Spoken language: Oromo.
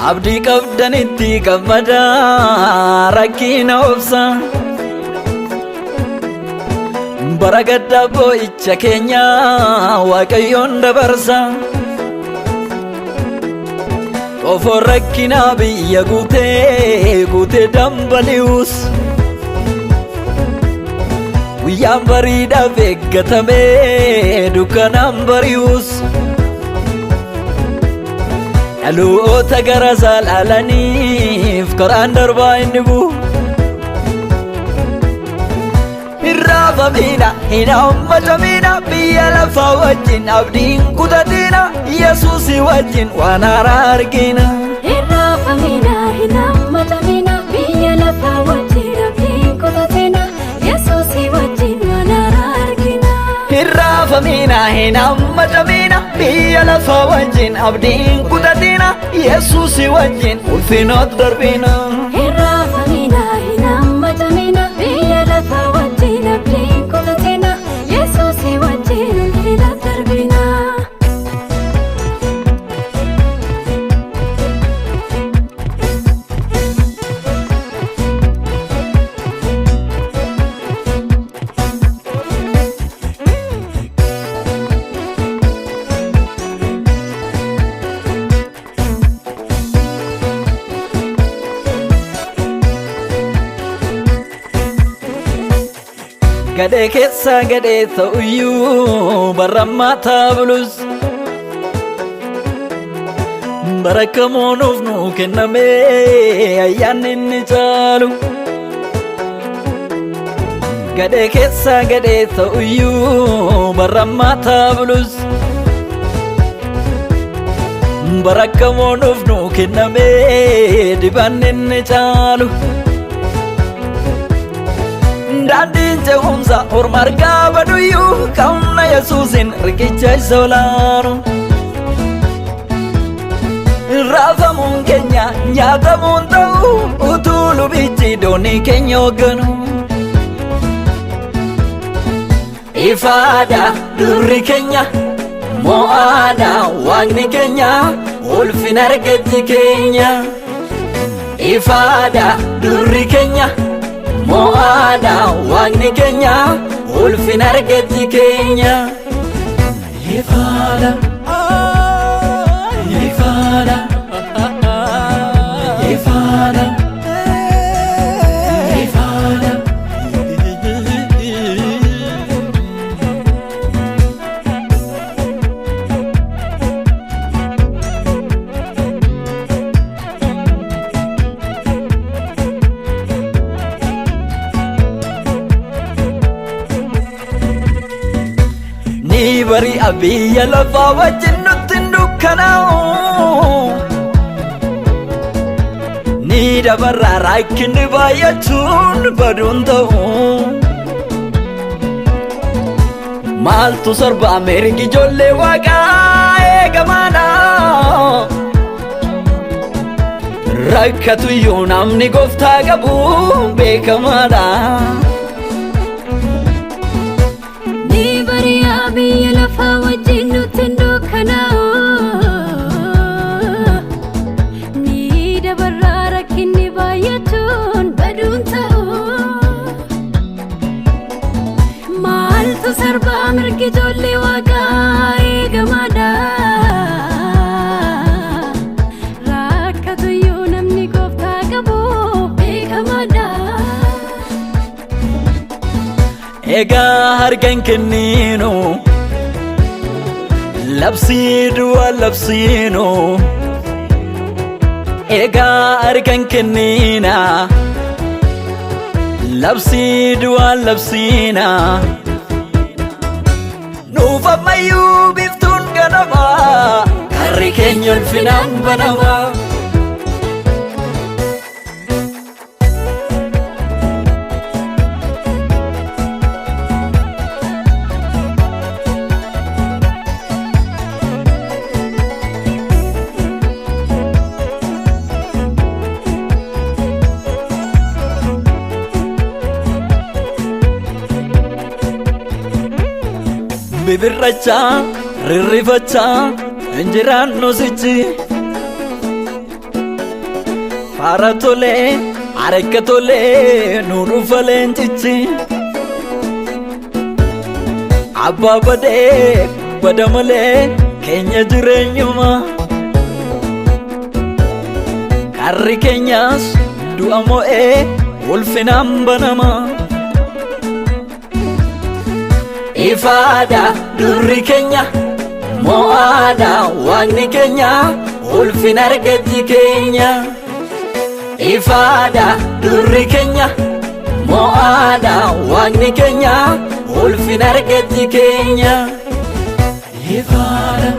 abdi qabdanitti gammada rakkina obsa bara gadda boo'icha keenya waaqayyoon dabarsa ofoo rakkina biyya guutee dambali'us guyyaan bariidhaaf eeggatame dukkanaan bari'us dhaloota gara zaalaalaniif karaan darbaa inni bu'u hin raafamina hin hammatamina biyya lafaa wajjin abdiin kutatina Yesuusii wajjin waan haaraa argina hin raafamina hin hammatamina biyya lafaa wajjin abdiin kutatina Yesuusii wajjin waan haaraa argina hin raafamina hin hammatamina biyya lafaa wajjin abdiin kutatina Yesuusii wajjin ulfinoot darbina hin raafamina hin hammatamina biyya lafaa wajjin abdiin kutatina Yesuusii wajjin ulfinoot darbina gadhee keessa gadhee ta'uyyuu barramaataa bulus barakkamuunuuf nuu kenname ayyaanni inni caalu gadhee keessa gadhee ta'uyyuu barramaataa bulus barakkamuunuuf nuu kenname dibanni inni caalu daandiin ce'umsa orma argaa baduyyuu qawna Yesuusin riqicha isa olaanu raafamuun keenya nyaatamuun ta'u utuu lubichi doonii keenya hoogganu ifaadha durri keenya mo'aadha waaqni keenya ulfina argetti keenya ifaadha durri keenya mo'aadha waaqni keenya ulfina argetti keenya ifaadha ifaadha ifaadha ifaadha bari abiyya lafaa wajjin nutti dukkanaa'u ni dabarraa rakkinni baay'achuun baduun ta'u maaltu sarba mirgi ijoollee waaqaa eegamaadha rakkatuyyuu namni gooftaa qabu beekamaadha biyya lafaa wajjin nutti dukkanaa'u ni dabarraa rakkinni baay'achuun baduun ta'u maaltu sarbaa mirgi ijoollee waaqaa eegamaadha rakkatuyyuu namni gooftaa qabu beekamaadha egaa harkaan kenniinu labsii du'a labsiinu egaa harkaan kenniina labsii du'aan labsiina nuuf ammayyuu biftuun ganamaa karri keenya ulfinaan banamaa. Bibirrachaa rirrifachaa injiraan nusichi faara tolee harka tolee nu dhufa leencichi abbaa badee bada malee keenya jireenyuma karri keenyas du'a mo'ee ulfinaan banama. Ifaada durri keenya mo'aadha waaqni keenya ulfina argatti keenya. Ifaada durri keenya mo'aadha waaqni keenya ulfina argatti keenya. Ifaada.